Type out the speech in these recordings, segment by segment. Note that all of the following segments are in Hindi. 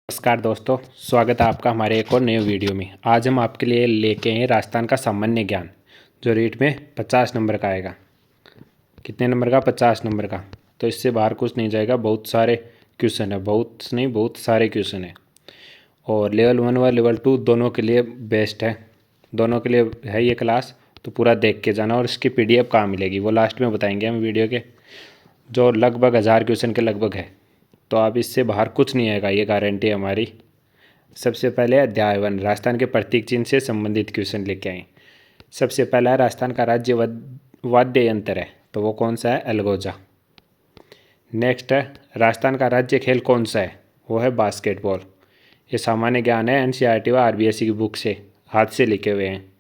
नमस्कार दोस्तों, स्वागत है आपका हमारे एक और नए वीडियो में। आज हम आपके लिए लेके आए राजस्थान का सामान्य ज्ञान, जो रेट में 50 नंबर का आएगा। कितने नंबर का? 50 नंबर का। तो इससे बाहर कुछ नहीं जाएगा। बहुत सारे क्वेश्चन है, बहुत सारे क्वेश्चन है। और लेवल 1 व लेवल 2 दोनों के लिए बेस्ट है। दोनों के लिए है ये क्लास, तो पूरा देख के जाना। और इसकी PDF कहाँ मिलेगी वो लास्ट में बताएंगे हम वीडियो के, जो लगभग 1000 क्वेश्चन के लगभग है। तो आप इससे बाहर कुछ नहीं आएगा, ये गारंटी है हमारी। सबसे पहले अध्याय 1 राजस्थान के प्रतीक चिन्ह से संबंधित क्वेश्चन लेके आए। सबसे पहला है राजस्थान का राज्य वाद्य यंत्र है, तो वो कौन सा है? अलगोजा। नेक्स्ट है राजस्थान का राज्य खेल कौन सा है? वो है बास्केटबॉल। ये सामान्य ज्ञान है, NCERT व RBSE की बुक से हाथ से लिखे हुए हैं।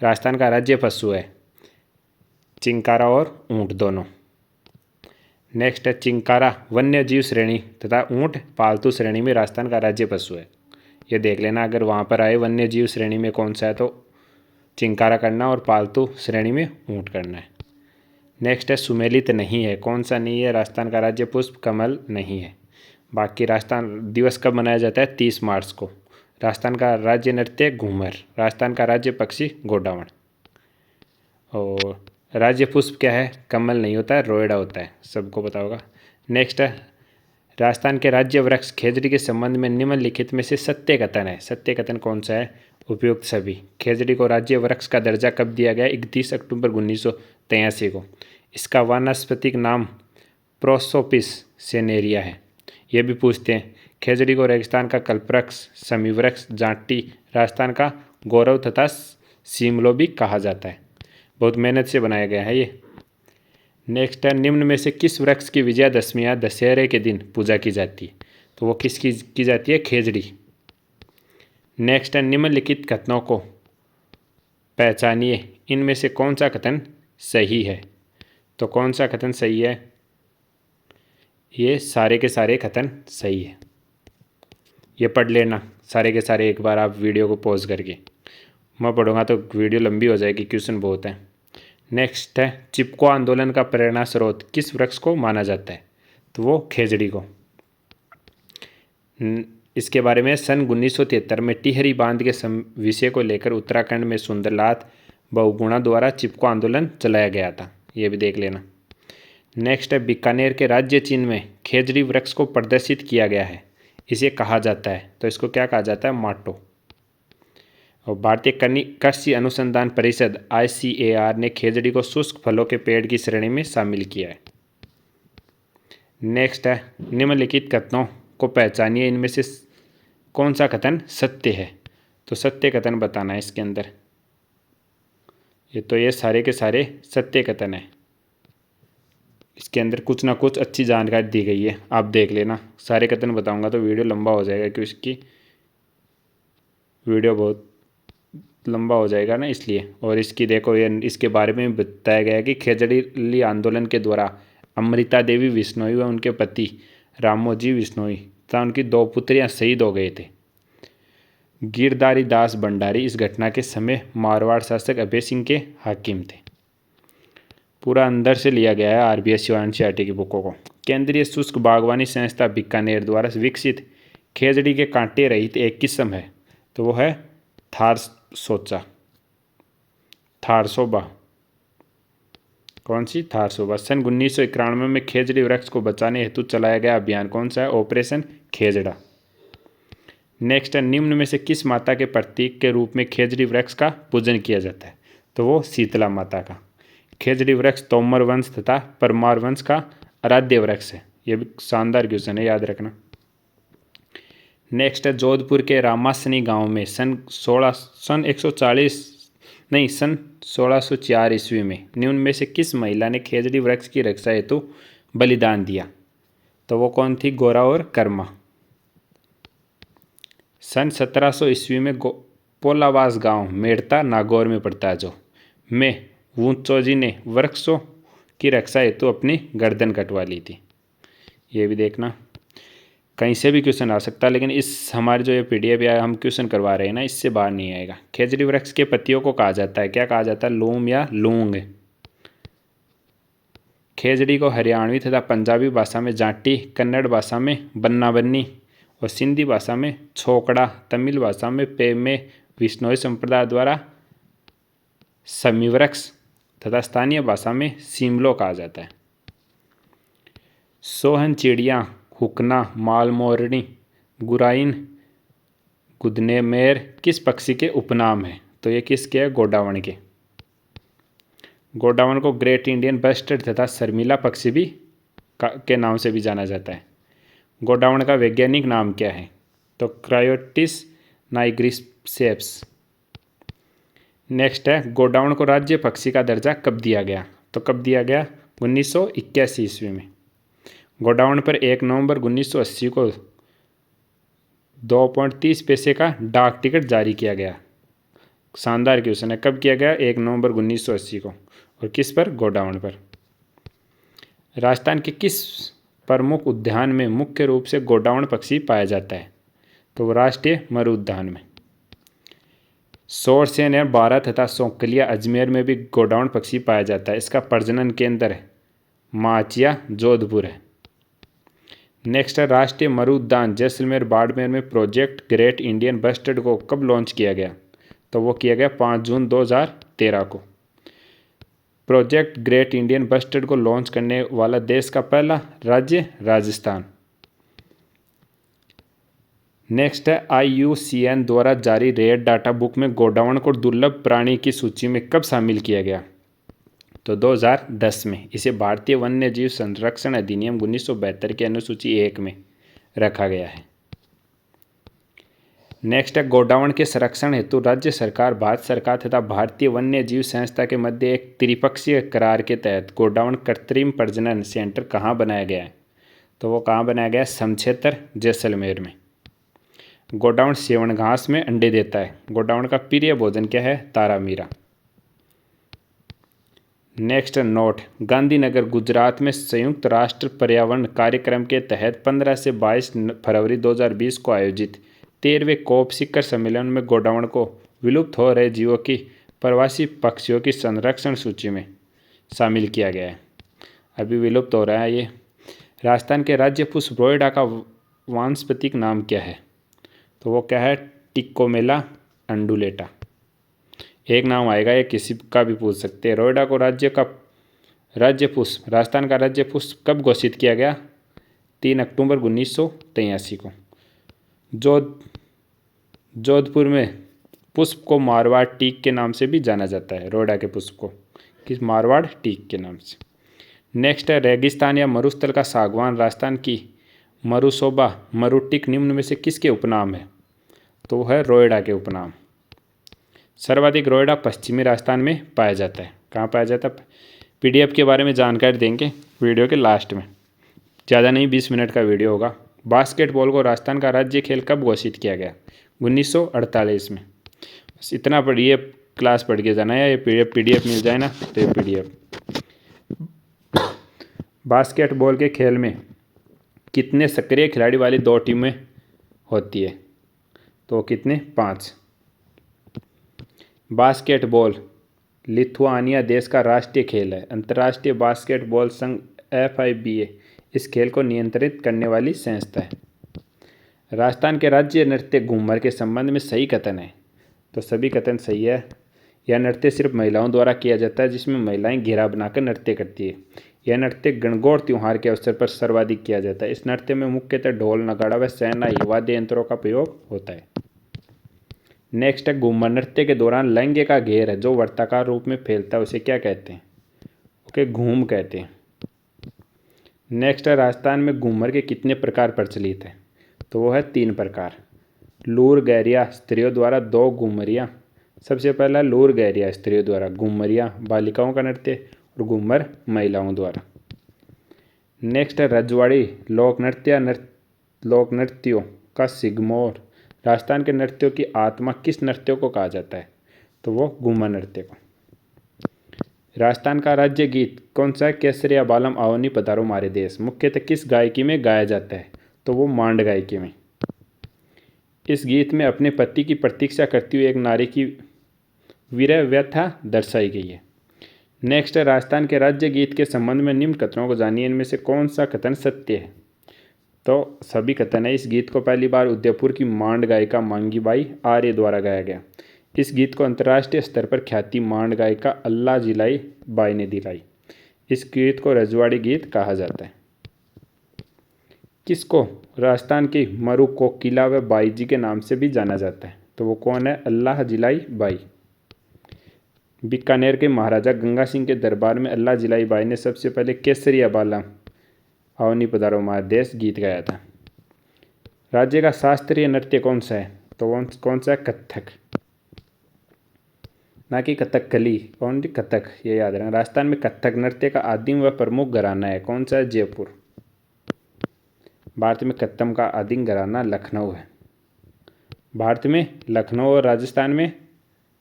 राजस्थान का राज्य पशु है चिंकारा और ऊँट दोनों। नेक्स्ट है चिंकारा वन्य जीव श्रेणी तथा ऊँट पालतू श्रेणी में राजस्थान का राज्य पशु है। ये देख लेना, अगर वहाँ पर आए वन्य जीव श्रेणी में कौन सा है तो चिंकारा करना, और पालतू श्रेणी में ऊँट करना है। नेक्स्ट है सुमेलित नहीं है, कौन सा नहीं है? राजस्थान का राज्य पुष्प कमल नहीं है। बाकी राजस्थान दिवस कब मनाया जाता है? 30 मार्च को। राजस्थान का राज्य नृत्य घूमर। राजस्थान का राज्य पक्षी गोडावण। और राज्य पुष्प क्या है? कमल नहीं होता है, रोएड़ा होता है, सबको पता होगा। नेक्स्ट है राजस्थान के राज्य वृक्ष खेजड़ी के संबंध में निम्नलिखित में से सत्य कथन है। सत्य कथन कौन सा है? उपयुक्त सभी। खेजड़ी को राज्य वृक्ष का दर्जा कब दिया गया? 31 अक्टूबर 1983 को। इसका वानस्पतिक नाम प्रोसोपिस सेनेरिया है। ये भी पूछते हैं। खेजड़ी को रेगिस्तान का कल्पवृक्ष, समी वृक्ष, जांटी, राजस्थान का गौरव तथा सीमलो भी कहा जाता है। बहुत मेहनत से बनाया गया है ये। नेक्स्ट है निम्न में से किस वृक्ष की विजयादशमी या दशहरे के दिन पूजा की जाती है? तो वो किसकी की जाती है? खेजड़ी। नेक्स्ट है निम्नलिखित कथनों को पहचानिए, इनमें से कौन सा कथन सही है? तो कौन सा कथन सही है? ये सारे के सारे कथन सही है। ये पढ़ लेना सारे के सारे एक बार आप वीडियो को पॉज करके। मैं पढ़ूंगा तो वीडियो लंबी हो जाएगी, क्वेश्चन बहुत है। नेक्स्ट है चिपको आंदोलन का प्रेरणा स्रोत किस वृक्ष को माना जाता है? तो वो खेजड़ी को। इसके बारे में सन 1973 में टिहरी बांध के विषय को लेकर उत्तराखंड में सुंदरलाल बहुगुणा द्वारा चिपको आंदोलन चलाया गया था। ये भी देख लेना। नेक्स्ट है बीकानेर के राज्य चिन्ह में खेजड़ी वृक्ष को प्रदर्शित किया गया है, इसे कहा जाता है, तो इसको क्या कहा जाता है? माटो। और भारतीय कृषि अनुसंधान परिषद ICAR ने खेजड़ी को शुष्क फलों के पेड़ की श्रेणी में शामिल किया है। नेक्स्ट है निम्नलिखित कथनों को पहचानिए, इनमें से कौन सा कथन सत्य है? तो सत्य कथन बताना है इसके अंदर। ये सारे के सारे सत्य कथन है। इसके अंदर कुछ ना कुछ अच्छी जानकारी दी गई है, आप देख लेना। सारे कथन बताऊंगा तो वीडियो लंबा हो जाएगा, क्योंकि इसकी वीडियो बहुत लंबा हो जाएगा ना, इसलिए। और इसकी देखो, ये इसके बारे में बताया गया है कि खेजड़ी आंदोलन के द्वारा अमृता देवी विश्नोई व उनके पति रामोजी विश्नोई तथा उनकी 2 पुत्रियां शहीद हो गए थे। गिरधारी दास भंडारी इस घटना के समय मारवाड़ शासक अभय सिंह के हाकिम थे। पूरा अंदर से लिया गया है RBSE और NCERT की बुकों को। केंद्रीय शुष्क बागवानी संस्था बीकानेर द्वारा विकसित खेजड़ी के कांटे रहित एक किस्म है, तो वो है थारसोबा। कौन सी? थारसोबा। सन 1991 में खेजड़ी वृक्ष को बचाने हेतु चलाया गया अभियान कौन सा है? ऑपरेशन खेजड़ा। नेक्स्ट है निम्न में से किस माता के प्रतीक के रूप में खेजड़ी वृक्ष का पूजन किया जाता है? तो वो शीतला माता का। खेजड़ी वृक्ष तोमर वंश तथा परमार वंश का आराध्य वृक्ष है। ये भी शानदार क्वेश्चन है, याद रखना। नेक्स्ट है जोधपुर के रामासनी गांव में सन 1604 ईस्वी में निम्न में से किस महिला ने खेजड़ी वृक्ष की रक्षा हेतु बलिदान दिया? तो वो कौन थी? गोरा और कर्मा। सन 1700 ईस्वी में पोलावास गांव मेड़ता नागौर में पड़ता है, जो में वुंचोजी ने वृक्षों की रक्षा हेतु अपनी गर्दन कटवा ली थी। ये भी देखना, कहीं से भी क्वेश्चन आ सकता है, लेकिन इस हमारे जो ये PDF या हम क्वेश्चन करवा रहे हैं ना, इससे बाहर नहीं आएगा। खेजड़ी वृक्ष के पत्तियों को कहा जाता है, क्या कहा जाता है? लूम या लूंग। खेजड़ी को हरियाणवी तथा पंजाबी भाषा में जाटी, कन्नड़ भाषा में बन्ना बन्नी और सिंधी भाषा में छोकड़ा, तमिल भाषा में पेमे विश्नोई संप्रदाय द्वारा समीवृक्ष तथा स्थानीय भाषा में सिमलो कहा जाता है। सोहन चिड़िया, हुकना, मालमोरनी, गुराइन, गुदनेमेर किस पक्षी के उपनाम है? तो ये किसके है? गोडावण के। गोडावण को ग्रेट इंडियन बस्टर्ड तथा शर्मिला पक्षी भी के नाम से भी जाना जाता है। गोडावण का वैज्ञानिक नाम क्या है? तो क्रायोटिस नाइग्रिसेप्स। नेक्स्ट है, गोडावण को राज्य पक्षी का दर्जा कब दिया गया? तो कब दिया गया? 1981 ईस्वी में। गोडावण पर 1 नवंबर 1980 को 2.30 पैसे का डाक टिकट जारी किया गया। शानदार क्वेश्चन है। कब किया गया? 1 नवंबर 1980 को। और किस पर? गोडावण पर। राजस्थान के किस प्रमुख उद्यान में मुख्य रूप से गोडावण पक्षी पाया जाता है? तो राष्ट्रीय मरु उद्यान में। सोरसेन या बारा तथा सोकलिया अजमेर में भी गोडावण पक्षी पाया जाता है। इसका प्रजनन केंद्र है माचिया, जोधपुर है। नेक्स्ट है, राष्ट्रीय मरु उद्यान जैसलमेर बाड़मेर में प्रोजेक्ट ग्रेट इंडियन बस्टर्ड को कब लॉन्च किया गया? तो वो किया गया 5 जून 2013 को। प्रोजेक्ट ग्रेट इंडियन बस्टर्ड को लॉन्च करने वाला देश का पहला राज्य राजस्थान। नेक्स्ट है, IUCN द्वारा जारी रेड डाटा बुक में गोडावण को दुर्लभ प्राणी की सूची में कब शामिल किया गया? तो 2010 में। इसे भारतीय वन्य जीव संरक्षण अधिनियम 1972 की अनुसूची 1 में रखा गया है। नेक्स्ट है, गोडावण के संरक्षण हेतु राज्य सरकार, भारत सरकार तथा भारतीय वन्य जीव संस्था के मध्य एक त्रिपक्षीय करार के तहत गोडावण कृत्रिम प्रजनन सेंटर कहाँ बनाया गया है? तो वो कहाँ बनाया गया? समक्षेत्र जैसलमेर में। गोडावण सेवण घास में अंडे देता है। गोडावण का प्रिय भोजन क्या है? तारा मीरा। नेक्स्ट नोट, गांधीनगर गुजरात में संयुक्त राष्ट्र पर्यावरण कार्यक्रम के तहत 15 से 22 फरवरी 2020 को आयोजित 13वें कोप शिखर सम्मेलन में गोडावण को विलुप्त हो रहे जीवों की प्रवासी पक्षियों की संरक्षण सूची में शामिल किया गया है। अभी विलुप्त हो रहा है ये। राजस्थान के राज्य पुष्प रोइडा का वानस्पतिक नाम क्या है? तो वो क्या है? टिकोमेला अंडुलेटा। एक नाम आएगा, ये किसी का भी पूछ सकते हैं। रोइडा को राज्य पुष्प, राजस्थान का राज्य पुष्प कब घोषित किया गया? 3 अक्टूबर 1983 को। जोधपुर में पुष्प को मारवाड़ टीक के नाम से भी जाना जाता है। रोइडा के पुष्प को किस? मारवाड़ टीक के नाम से। नेक्स्ट है, रेगिस्तान या मरुस्थल का सागवान राजस्थान की मरुशोभा मरुटिक निम्न में से किसके उपनाम है? तो है रोइडा के उपनाम। सर्वाधिक रोइडा पश्चिमी राजस्थान में पाया जाता है। कहाँ पाया जाता है? PDF के बारे में जानकारी देंगे वीडियो के लास्ट में। ज़्यादा नहीं, 20 मिनट का वीडियो होगा। बास्केटबॉल को राजस्थान का राज्य खेल कब घोषित किया गया? 1948 में। बस इतना पढ़िए, क्लास पढ़ के जाना है। ये PDF मिल जाए ना, तो ये PDF। बास्केटबॉल के खेल में कितने सक्रिय खिलाड़ी वाली 2 टीमें होती है? तो कितने? 5। बास्केटबॉल लिथुआनिया देश का राष्ट्रीय खेल है। अंतर्राष्ट्रीय बास्केटबॉल संघ FIBA इस खेल को नियंत्रित करने वाली संस्था है। राजस्थान के राज्य नृत्य घूमर के संबंध में सही कथन है? तो सभी कथन सही है। यह नृत्य सिर्फ महिलाओं द्वारा किया जाता है, जिसमें महिलाएं घेरा बनाकर नृत्य करती है। यह नृत्य गणगौर त्योहार के अवसर पर सर्वाधिक किया जाता है। इस नृत्य में मुख्यतः ढोल, नगाड़ा व शहनाई वाद्य यंत्रों का प्रयोग होता है। नेक्स्ट है, घूमर नृत्य के दौरान लहंगे का घेर है जो वर्ताकार रूप में फैलता है, उसे क्या कहते हैं? ओके, घूम कहते हैं। नेक्स्ट है, राजस्थान में घूमर के कितने प्रकार प्रचलित हैं? तो वो है 3 प्रकार। लूर गैरिया स्त्रियों द्वारा 2 घूमरियाँ। सबसे पहला लूर गैरिया स्त्रियों द्वारा, घूमरियाँ बालिकाओं का नृत्य, और घूमर महिलाओं द्वारा। नेक्स्ट है, रजवाड़ी लोक नृत्यों का सिगमोर। राजस्थान के नृत्यों की आत्मा किस नृत्यों को कहा जाता है? तो वो घूमर नृत्य को। राजस्थान का राज्य गीत कौन सा है? केसरिया बालम आवनी पधारो मारे देश। मुख्यतः किस गायकी में गाया जाता है? तो वो मांड गायकी में। इस गीत में अपने पति की प्रतीक्षा करती हुई एक नारी की वीर व्यथा दर्शाई गई है। नेक्स्ट है, राजस्थान के राज्य गीत के संबंध में निम्न कथनों को जानिए, इनमें से कौन सा कथन सत्य है? तो सभी कथन है। इस गीत को पहली बार उदयपुर की मांड गायिका मांगीबाई आर्य द्वारा गाया गया। इस गीत को अंतर्राष्ट्रीय स्तर पर ख्याति मांड गायिका अल्लाह जिलाई बाई ने दिलाई। इस गीत को रजवाड़ी गीत कहा जाता है। किसको राजस्थान की मरु कोकिला व बाई जी के नाम से भी जाना जाता है? तो वो कौन है? अल्लाह जिलाई बाई। बीकानेर के महाराजा गंगा सिंह के दरबार में अल्लाह जिलाई बाई ने सबसे पहले केसरिया बाला अवनी पधारो महादेश गीत गाया था। राज्य का शास्त्रीय नृत्य कौन सा है? तो कौन सा है? कथक, ना कि कथकली। कौन सी? कथक, ये याद रखना। राजस्थान में कथक नृत्य का आदिम व प्रमुख घराना है। कौन सा है? जयपुर। भारत में कत्थम का आदिम घराना लखनऊ है। भारत में लखनऊ और राजस्थान में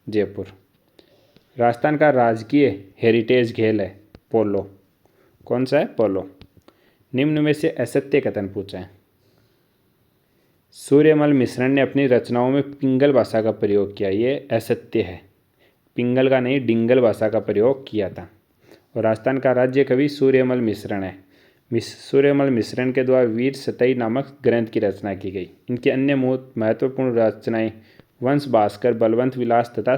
जयपुर। राजस्थान का राजकीय हेरिटेज खेल है पोलो। कौन सा है? पोलो। निम्न में से असत्य कथन पूछा है। सूर्यमल मिश्रण ने अपनी रचनाओं में पिंगल भाषा का प्रयोग किया। ये असत्य है। पिंगल का नहीं, डिंगल भाषा का प्रयोग किया था। और राजस्थान का राज्य कवि सूर्यमल मिश्रण है। सूर्यमल मिश्रण के द्वारा वीर सतई नामक ग्रंथ की रचना की गई। इनकी अन्य महत्वपूर्ण रचनाएं वंश भास्कर, बलवंत विलास तथा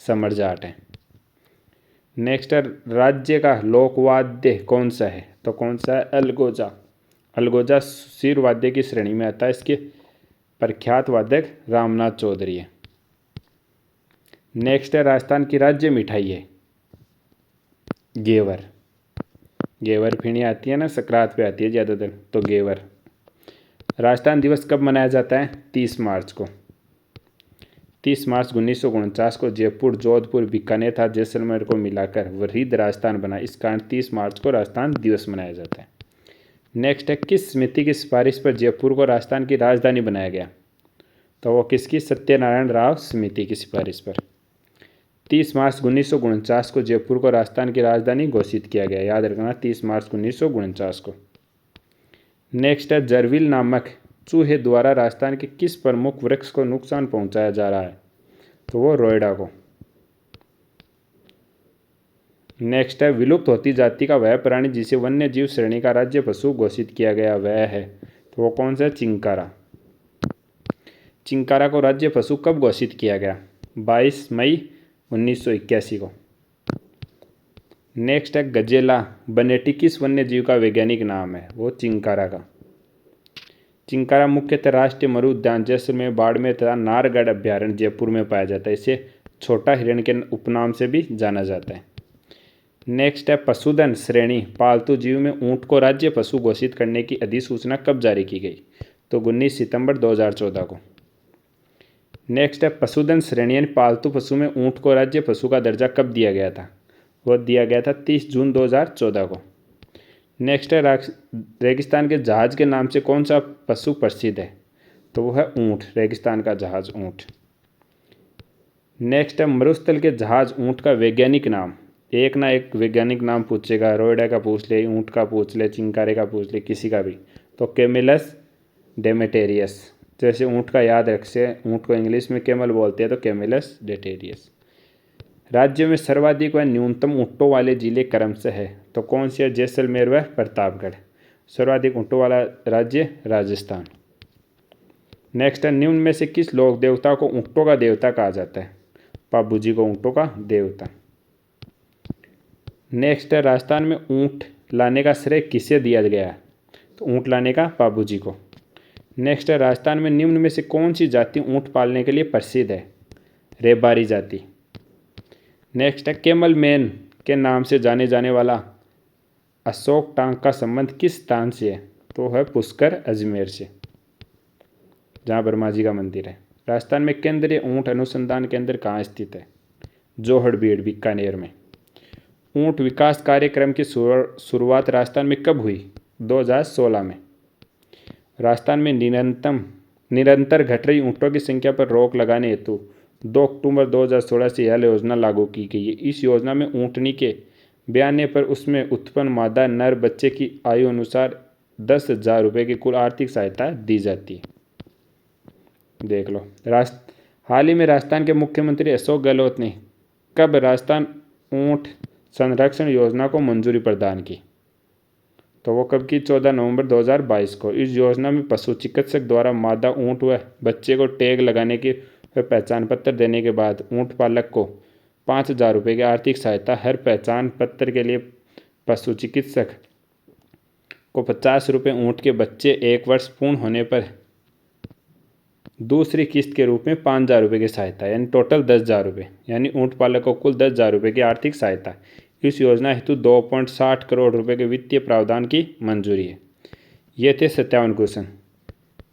समर जाट हैं। नेक्स्ट है, राज्य का लोकवाद्य कौन सा है? तो कौन सा है? अलगोजा। अलगोजा सिर वाद्य की श्रेणी में आता है। इसके प्रख्यात वादक रामनाथ चौधरी है। नेक्स्ट है, राजस्थान की राज्य मिठाई है घेवर। घेवर फिणी आती है ना, सकरात पे आती है ज़्यादातर, तो घेवर। राजस्थान दिवस कब मनाया जाता है? 30 मार्च को। 30 मार्च 1949 को जयपुर, जोधपुर, बीकानेर तथा जैसलमेर को मिलाकर वृहद राजस्थान बना। इस कारण 30 मार्च को राजस्थान दिवस मनाया जाता है। नेक्स्ट है, किस समिति की सिफारिश पर जयपुर को राजस्थान की राजधानी बनाया गया? तो वो किसकी? सत्यनारायण राव समिति की सिफारिश पर। 30 मार्च 1949 को जयपुर को राजस्थान की राजधानी घोषित किया गया। याद रखना, 30 मार्च 1949 को। नेक्स्ट है, जरविल नामक चूहे द्वारा राजस्थान के किस प्रमुख वृक्ष को नुकसान पहुंचाया जा रहा है? तो वो रोयडा को। नेक्स्ट है, विलुप्त होती जाति का वह प्राणी जिसे वन्य जीव श्रेणी का राज्य पशु घोषित किया गया वह है? तो वो कौन सा? चिंकारा। चिंकारा को राज्य पशु कब घोषित किया गया? 22 मई 1981 को। नेक्स्ट है, गजेला बनेटी किस वन्य जीव का वैज्ञानिक नाम है? वो चिंकारा का। चिंकारा मुख्यतः राष्ट्रीय मरु उद्यान जैसलमेर, बाड़मेर तथा नाहरगढ़ अभ्यारण्य जयपुर में पाया जाता है। इसे छोटा हिरण के उपनाम से भी जाना जाता है। नेक्स्ट है, पशुधन श्रेणी पालतू जीव में ऊंट को राज्य पशु घोषित करने की अधिसूचना कब जारी की गई? तो 19 सितंबर 2014 को। नेक्स्ट है, पशुधन श्रेणी यानी पालतू पशु में ऊंट को राज्य पशु का दर्जा कब दिया गया था? वह दिया गया था 30 जून 2014 को। नेक्स्ट है, रेगिस्तान के जहाज के नाम से कौन सा पशु प्रसिद्ध है? तो वह है ऊंट, रेगिस्तान का जहाज ऊंट। नेक्स्ट है, मरुस्थल के जहाज ऊंट का वैज्ञानिक नाम। एक ना एक वैज्ञानिक नाम पूछेगा, रोयडा का पूछ ले, ऊंट का पूछ ले, चिंकारे का पूछ ले, किसी का भी। तो कैमिलस डेमेटेरियस। जैसे ऊंट का याद रख से, ऊंट को इंग्लिश में कैमल बोलते हैं, तो कैमिलस डेटेरियस। राज्य में सर्वाधिक व न्यूनतम ऊँटों वाले जिले क्रमशः है। तो कौन से? जैसलमेर व प्रतापगढ़। सर्वाधिक ऊँटों वाला राज्य राजस्थान। नेक्स्ट है, निम्न में से किस लोक देवता को ऊँटों का देवता कहा जाता है? पाबू जी को ऊँटों का देवता। नेक्स्ट है, राजस्थान में ऊँट लाने का श्रेय किसे दिया गया है? तो ऊँट लाने का पाबू जी को। नेक्स्ट है, राजस्थान में निम्न में से कौन सी जाति ऊँट पालने के लिए प्रसिद्ध है? रेबारी जाति। नेक्स्ट है, कैमल मैन के नाम से जाने जाने वाला अशोक टांग का संबंध किस स्थान से है? तो है पुष्कर, अजमेर से, जहाँ ब्रह्मा जी का मंदिर है। राजस्थान में केंद्रीय ऊँट अनुसंधान केंद्र कहाँ स्थित है? जोहड़बीड़, बीकानेर में। ऊँट विकास कार्यक्रम की शुरुआत राजस्थान में कब हुई? 2016 में। राजस्थान में निरंतर घट रही ऊँटों की संख्या पर रोक लगाने हेतु 2 अक्टूबर 2016 से यह योजना लागू की गई है। इस योजना में ऊँटनी के ब्याने पर उसमें उत्पन्न मादा नर बच्चे की आयु अनुसार 10,000 रुपये की कुल आर्थिक सहायता दी जाती है। देख लो। हाल ही में राजस्थान के मुख्यमंत्री अशोक गहलोत ने कब राजस्थान ऊँट संरक्षण योजना को मंजूरी प्रदान की? तो वो कब की? 14 नवंबर 2022 को। इस योजना में पशु चिकित्सक द्वारा मादा ऊँट व बच्चे को टैग लगाने के व पहचान पत्र देने के बाद ऊँट पालक को 5,000 रुपये की आर्थिक सहायता। हर पहचान पत्र के लिए पशु चिकित्सक को 50 रुपये, ऊँट के बच्चे 1 वर्ष पूर्ण होने पर दूसरी किस्त के रूप में 5,000 रुपये की सहायता, यानी टोटल 10,000 रुपये, यानी ऊँट पालक को कुल 10,000 रुपये की आर्थिक सहायता। इस योजना हेतु 2.60 करोड़ रुपये के वित्तीय प्रावधान की मंजूरी है। ये थे 57 क्वेश्चन।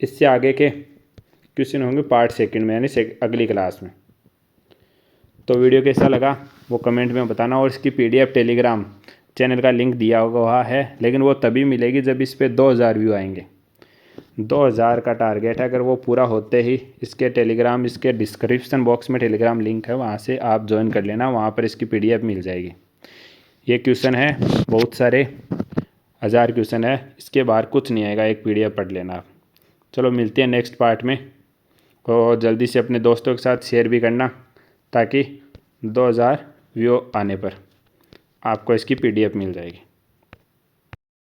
इससे आगे के क्वेश्चन होंगे पार्ट सेकंड में, यानी अगली क्लास में। तो वीडियो कैसा लगा वो कमेंट में बताना। और इसकी PDF टेलीग्राम चैनल का लिंक दिया हुआ है, लेकिन वो तभी मिलेगी जब इस पर 2,000 व्यू आएंगे। 2,000 का टारगेट है। अगर वो पूरा होते ही इसके टेलीग्राम, इसके डिस्क्रिप्शन बॉक्स में टेलीग्राम लिंक है, वहाँ से आप ज्वाइन कर लेना, वहाँ पर इसकी PDF मिल जाएगी। ये क्वेश्चन है, बहुत सारे 1000 क्वेश्चन है, इसके बाहर कुछ नहीं आएगा, एक PDF पढ़ लेना आप। चलो मिलते हैं नेक्स्ट पार्ट में, और जल्दी से अपने दोस्तों के साथ शेयर भी करना, ताकि 2,000 व्यू आने पर आपको इसकी PDF मिल जाएगी।